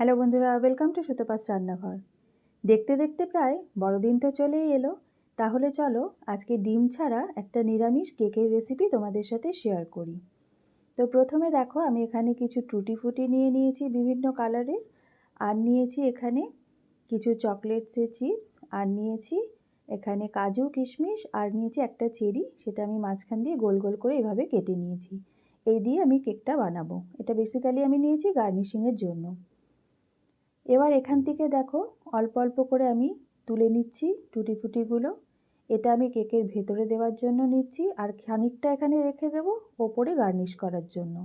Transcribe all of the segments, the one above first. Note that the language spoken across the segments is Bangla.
হ্যালো বন্ধুরা, ওয়েলকাম টু সুতপাস রান্নাঘর। দেখতে দেখতে প্রায় বড়দিন তো চলেই এলো। তাহলে চলো আজকে ডিম ছাড়া একটা নিরামিষ কেকের রেসিপি তোমাদের সাথে শেয়ার করি। তো প্রথমে দেখো, আমি এখানে কিছু টুটি ফুটি নিয়ে নিয়েছি বিভিন্ন কালারের, আর নিয়েছি এখানে কিছু চকলেটসের চিপস, আর নিয়েছি এখানে কাজু কিশমিশ, আর নিয়েছি একটা চেরি, সেটা আমি মাঝখান দিয়ে গোল গোল করে এভাবে কেটে নিয়েছি। এই দিয়ে আমি কেকটা বানাবো। এটা বেসিক্যালি আমি নিয়েছি গার্নিশিংয়ের জন্য। এবার এখান থেকে দেখো অল্প অল্প করে আমি তুলে নিচ্ছি টুটি ফুটিগুলো। এটা আমি কেকের ভেতরে দেওয়ার জন্য নিচ্ছি, আর খানিকটা এখানে রেখে দেব ওপরে গার্নিশ করার জন্য।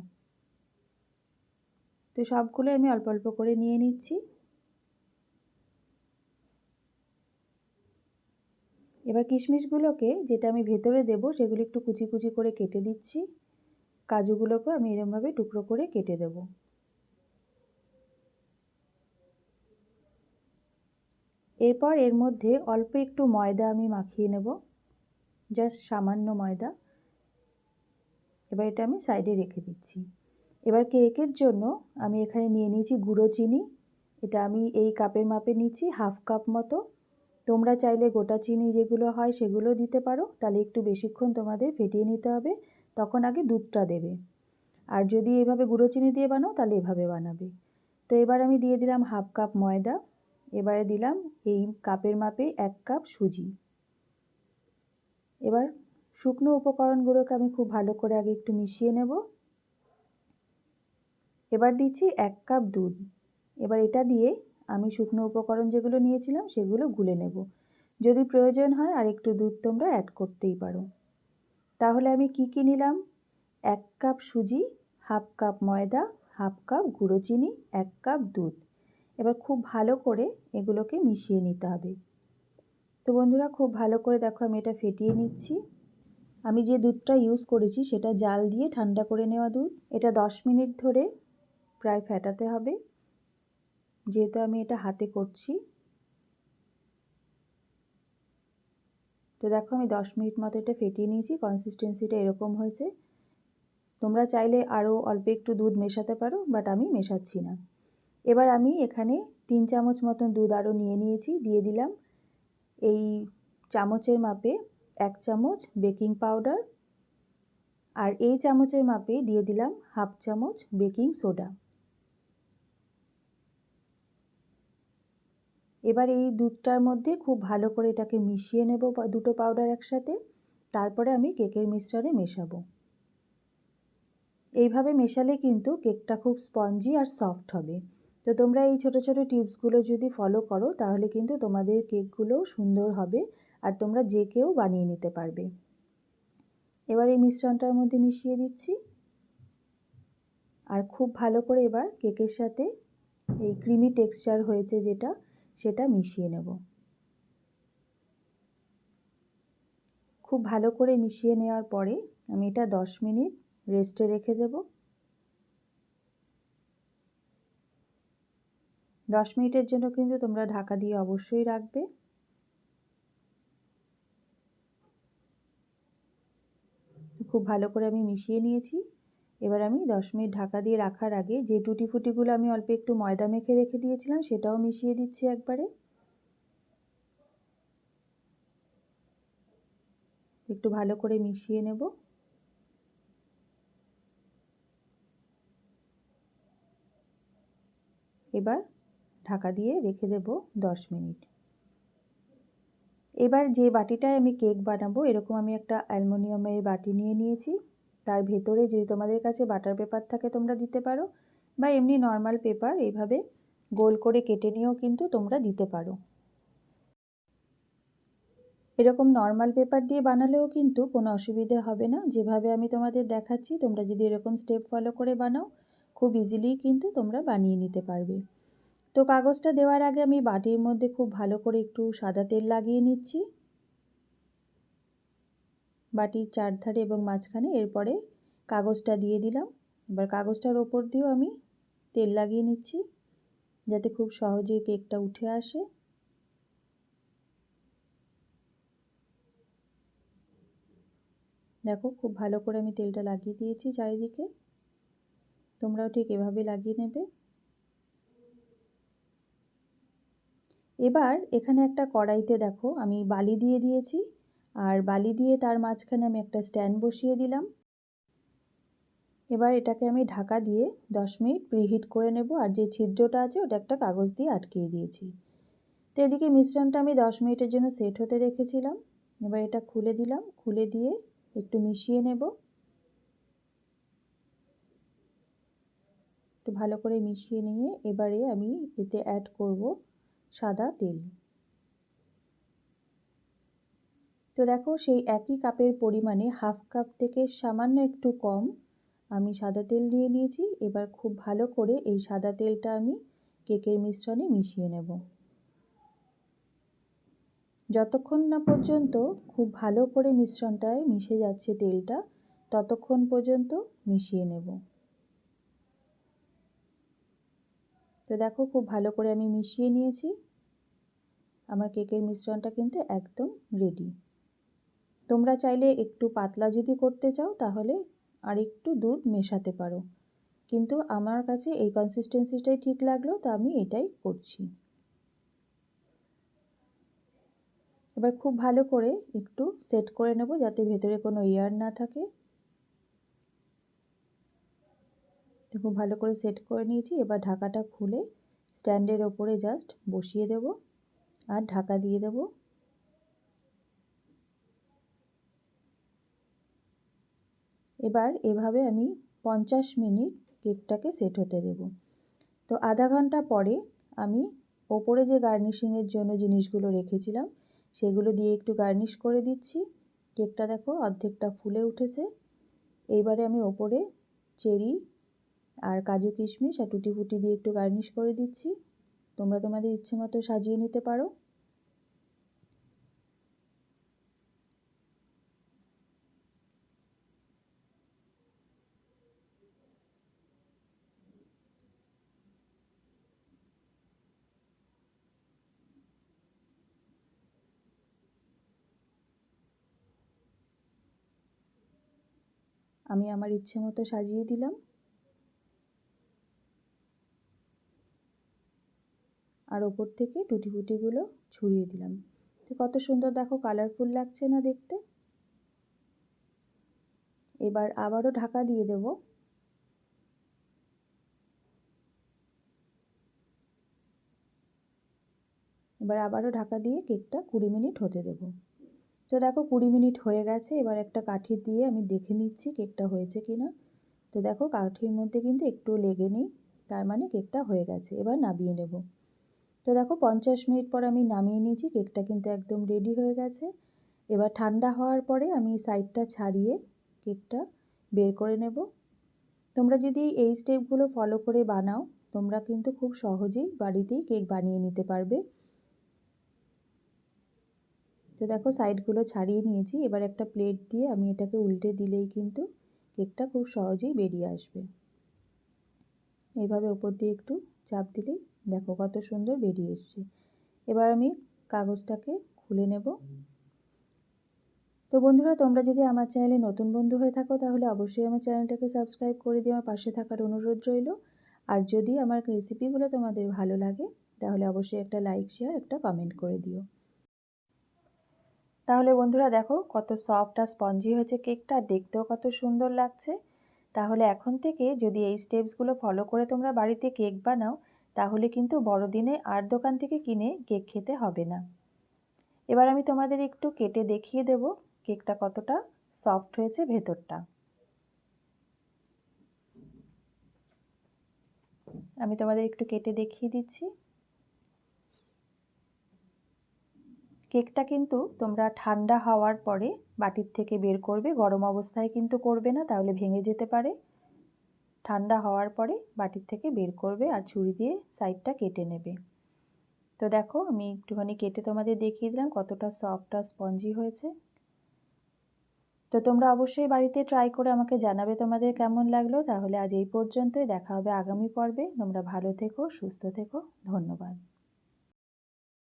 তো সবগুলো আমি অল্প অল্প করে নিয়ে নিচ্ছি। এবার কিশমিশগুলোকে যেটা আমি ভেতরে দেব সেগুলো একটু কুচি কুচি করে কেটে দিচ্ছি। কাজুগুলোকে আমি এরকমভাবে টুকরো করে কেটে দেবো। এরপর এর মধ্যে অল্প একটু ময়দা আমি মাখিয়ে নেব, জাস্ট সামান্য ময়দা। এবার এটা আমি সাইডে রেখে দিচ্ছি। এবার কেকের জন্য আমি এখানে নিয়ে নিয়েছি গুঁড়ো চিনি। এটা আমি এই কাপের মাপে নিচ্ছি, হাফ কাপ মতো। তোমরা চাইলে গোটা চিনি যেগুলো হয় সেগুলো দিতে পারো, তাহলে একটু বেশিক্ষণ তোমাদের ফেটিয়ে নিতে হবে, তখন আগে দুধটা দেবে। আর যদি এভাবে গুঁড়ো চিনি দিয়ে বানাও তাহলে এভাবে বানাবে। তো এবার আমি দিয়ে দিলাম হাফ কাপ ময়দা। এবারে দিলাম এই কাপের মাপে 1 কাপ সুজি। এবার শুকনো উপকরণগুলোকে আমি খুব ভালো করে আগে একটু মিশিয়ে নেব। এবার দিচ্ছি 1 কাপ দুধ। এবার এটা দিয়ে আমি শুকনো উপকরণ যেগুলো নিয়েছিলাম সেগুলো গুলে নেব। যদি প্রয়োজন হয় আর একটু দুধ তোমরা অ্যাড করতেই পারো। তাহলে আমি কি কি নিলাম? 1 কাপ সুজি, হাফ কাপ ময়দা, হাফ কাপ গুঁড়ো চিনি, 1 কাপ দুধ। এবার খুব ভালো করে এগুলোকে মিশিয়ে নিতে হবে। তো বন্ধুরা, খুব ভালো করে দেখো আমি এটা ফেটিয়ে নিচ্ছি। আমি যে দুধটা ইউজ করেছি সেটা জাল দিয়ে ঠান্ডা করে নেওয়া দুধ। এটা 10 মিনিট ধরে প্রায় ফেটাতে হবে, যেহেতু আমি এটা হাতে করছি। তো দেখো আমি 10 মিনিট মতো এটা ফেটিয়ে নিয়েছি, কনসিস্টেন্সিটা এরকম হয়েছে। তোমরা চাইলে আরও অল্প একটু দুধ মেশাতে পারো, বাট আমি মেশাচ্ছি না। এবার আমি এখানে 3 চামচ মতন দুধ আরও নিয়ে নিয়েছি, দিয়ে দিলাম এই চামচের মাপে 1 চামচ বেকিং পাউডার, আর এই চামচের মাপে দিয়ে দিলাম হাফ চামচ বেকিং সোডা। এবার এই দুধটার মধ্যে খুব ভালো করে এটাকে মিশিয়ে নেব, দুটো পাউডার একসাথে। তারপরে আমি কেকের মিশ্রণে মেশাবো। এইভাবে মেশালে কিন্তু কেকটা খুব স্পঞ্জি আর সফট হবে। তো তোমরা এই ছোট ছোট টিপসগুলো যদি ফলো করো তাহলে কিন্তু তোমাদের কেকগুলোও সুন্দর হবে, আর তোমরা যে কেউ বানিয়ে নিতে পারবে। এবার এই মিশ্রণটার মধ্যে মিশিয়ে দিচ্ছি, আর খুব ভালো করে এবার কেকের সাথে এই ক্রিমি টেক্সচার হয়েছে যেটা, সেটা মিশিয়ে নেব। খুব ভালো করে মিশিয়ে নেওয়ার পরে আমি এটা 10 মিনিট রেস্টে রেখে দেব। 10 মিনিটের জন্য কিন্তু তোমরা ঢাকা দিয়ে অবশ্যই রাখবে। খুব ভালো করে আমি মিশিয়ে নিয়েছি। এবার আমি 10 মিনিট ঢাকা দিয়ে রাখার আগে যে টুটি ফুটিগুলো আমি অল্প একটু ময়দা মেখে রেখে দিয়েছিলাম সেটাও মিশিয়ে দিচ্ছি একবারে। একটু ভালো করে মিশিয়ে নেব। এবার ঢাকা দিয়ে রেখে দেব 10 মিনিট। এবার যে বাটিটায় আমি কেক বানাবো, এরকম আমি একটা অ্যালুমিনিয়ামের বাটি নিয়ে নিয়েছি। তার ভেতরে যদি তোমাদের কাছে বাটার পেপার থাকে তোমরা দিতে পারো, বা এমনি নর্মাল পেপার এইভাবে গোল করে কেটে নিয়েও কিন্তু তোমরা দিতে পারো। এরকম নর্মাল পেপার দিয়ে বানালেও কিন্তু কোনো অসুবিধে হবে না। যেভাবে আমি তোমাদের দেখাচ্ছি তোমরা যদি এরকম স্টেপ ফলো করে বানাও, খুব ইজিলি কিন্তু তোমরা বানিয়ে নিতে পারবে। তো কাগজটা দেওয়ার আগে আমি বাটির মধ্যে খুব ভালো করে একটু সাদা তেল লাগিয়ে নিচ্ছি, বাটির চারধারে এবং মাঝখানে। এরপরে কাগজটা দিয়ে দিলাম। এবার কাগজটার ওপর দিয়েও আমি তেল লাগিয়ে নিচ্ছি, যাতে খুব সহজেই কেকটা উঠে আসে। দেখো খুব ভালো করে আমি তেলটা লাগিয়ে দিয়েছি চারিদিকে। তোমরাও ঠিক এভাবে লাগিয়ে নেবে। এবার এখানে একটা কড়াইতে দেখো আমি বালি দিয়ে দিয়েছি, আর বালি দিয়ে তার মাঝখানে আমি একটা স্ট্যান্ড বসিয়ে দিলাম। এবার এটাকে আমি ঢাকা দিয়ে 10 মিনিট প্রিহিট করে নেব, আর যে ছিদ্রটা আছে ওটা একটা কাগজ দিয়ে আটকিয়ে দিয়েছি। তো এদিকে মিশ্রণটা আমি 10 মিনিটের জন্য সেট হতে রেখেছিলাম। এবার এটা খুলে দিলাম, খুলে দিয়ে একটু মিশিয়ে নেব। একটু ভালো করে মিশিয়ে নিয়ে এবারে আমি এতে অ্যাড করব সাদা তেল। তো দেখো সেই একই কাপের পরিমাণে হাফ কাপ থেকে সামান্য একটু কম আমি সাদা তেল নিয়ে নিয়েছি। এবার খুব ভালো করে এই সাদা তেলটা আমি কেকের মিশ্রণে মিশিয়ে নেব। যতক্ষণ না পর্যন্ত খুব ভালো করে মিশ্রণটায় মিশে যাচ্ছে তেলটা, ততক্ষণ পর্যন্ত মিশিয়ে নেব। তো দেখো খুব ভালো করে আমি মিশিয়ে নিয়েছি। আমার কেকের মিশ্রণটা কিন্তু একদম রেডি। তোমরা চাইলে একটু পাতলা যদি করতে চাও তাহলে আর একটু দুধ মেশাতে পারো, কিন্তু আমার কাছে এই কনসিস্টেন্সিটাই ঠিক লাগলো, তো আমি এটাই করছি। এবার খুব ভালো করে একটু সেট করে নেব যাতে ভেতরে কোনো এয়ার না থাকে। তো খুব ভালো করে সেট করে নিয়েছি। এবার ঢাকাটা খুলে স্ট্যান্ডের ওপরে জাস্ট বসিয়ে দেব আর ঢাকা দিয়ে দেব। এবার এভাবে আমি 50 মিনিট কেকটাকে সেট হতে দেব। তো আধা ঘন্টা পরে আমি ওপরে যে গার্নিশিংয়ের জন্য জিনিসগুলো রেখেছিলাম সেগুলো দিয়ে একটু গার্নিশ করে দিচ্ছি। কেকটা দেখো অর্ধেকটা ফুলে উঠেছে। এইবারে আমি ওপরে চেরি আর কাজু কিশমিশ আর টুটি ফুটি দিয়ে একটু গার্নিশ করে দিচ্ছি। তোমরা তোমাদের ইচ্ছে মতো সাজিয়ে নিতে পারো। আমি আমার ইচ্ছে মতো সাজিয়ে দিলাম, আর ওপর থেকে টুটি ফুটিগুলো ছড়িয়ে দিলাম। তো কত সুন্দর দেখো কালারফুল লাগছে না দেখতে। এবার আবারও ঢাকা দিয়ে দেব। এবার আবারও ঢাকা দিয়ে কেকটা 20 মিনিট হতে দেব। তো দেখো 20 মিনিট হয়ে গেছে। এবার একটা কাঠি দিয়ে আমি দেখে নিচ্ছি কেকটা হয়েছে কিনা। তো দেখো কাঠির মধ্যে কিন্তু একটু লেগে নেই, তার মানে কেকটা হয়ে গেছে। এবার নামিয়ে নেব। তো দেখো 50 মিনিট পর আমি নামিয়ে নিয়েছি, কেকটা কিন্তু একদম রেডি হয়ে গেছে। এবার ঠান্ডা হওয়ার পরে আমি সাইডটা ছাড়িয়ে কেকটা বের করে নেব। তোমরা যদি এই স্টেপগুলো ফলো করে বানাও, তোমরা কিন্তু খুব সহজেই বাড়িতেই কেক বানিয়ে নিতে পারবে। তো দেখো সাইডগুলো ছাড়িয়ে নিয়েছি। এবার একটা প্লেট দিয়ে আমি এটাকে উল্টে দিলেই কিন্তু কেকটা খুব সহজেই বেরিয়ে আসবে। এইভাবে ওপর দিয়ে একটু চাপ দিলেই দেখো কত সুন্দর বেরিয়ে এসছে। এবার আমি কাগজটাকে খুলে নেব। তো বন্ধুরা, তোমরা যদি আমার চ্যানেলে নতুন বন্ধু হয়ে থাকো তাহলে অবশ্যই আমার চ্যানেলটাকে সাবস্ক্রাইব করে দিয়ে আমার পাশে থাকার অনুরোধ রইল। আর যদি আমার রেসিপিগুলো তোমাদের ভালো লাগে তাহলে অবশ্যই একটা লাইক, শেয়ার, একটা কমেন্ট করে দিও। তাহলে বন্ধুরা দেখো কত সফট আর স্পঞ্জি হয়েছে কেকটা, আর দেখতেও কত সুন্দর লাগছে। তাহলে এখন থেকে যদি এই স্টেপসগুলো ফলো করে তোমরা বাড়িতে কেক বানাও তাহলে কিন্তু বড়দিনে আর দোকান থেকে কিনে কেক খেতে হবে না। এবার আমি তোমাদের একটু কেটে দেখিয়ে দেব কেকটা কতটা সফট হয়েছে ভেতরটা। আমি তোমাদের একটু কেটে দেখিয়ে দিচ্ছি। কেকটা কিন্তু তোমরা ঠান্ডা হওয়ার পরে বাটির থেকে বের করবে, গরম অবস্থায় কিন্তু করবে না, তাহলে ভেঙে যেতে পারে। ঠান্ডা হওয়ার পরে বাটির থেকে বের করবে আর ছুরি দিয়ে সাইডটা কেটে নেবে। তো দেখো আমি একটুখানি কেটে তোমাদের দেখিয়ে দিলাম কতটা সফট আর স্পঞ্জি হয়েছে। তো তোমরা অবশ্যই বাড়িতে ট্রাই করে আমাকে জানাবে তোমাদের কেমন লাগলো। তাহলে আজ এই পর্যন্তই, দেখা হবে আগামী পর্বে। তোমরা ভালো থেকো, সুস্থ থেকো, ধন্যবাদ।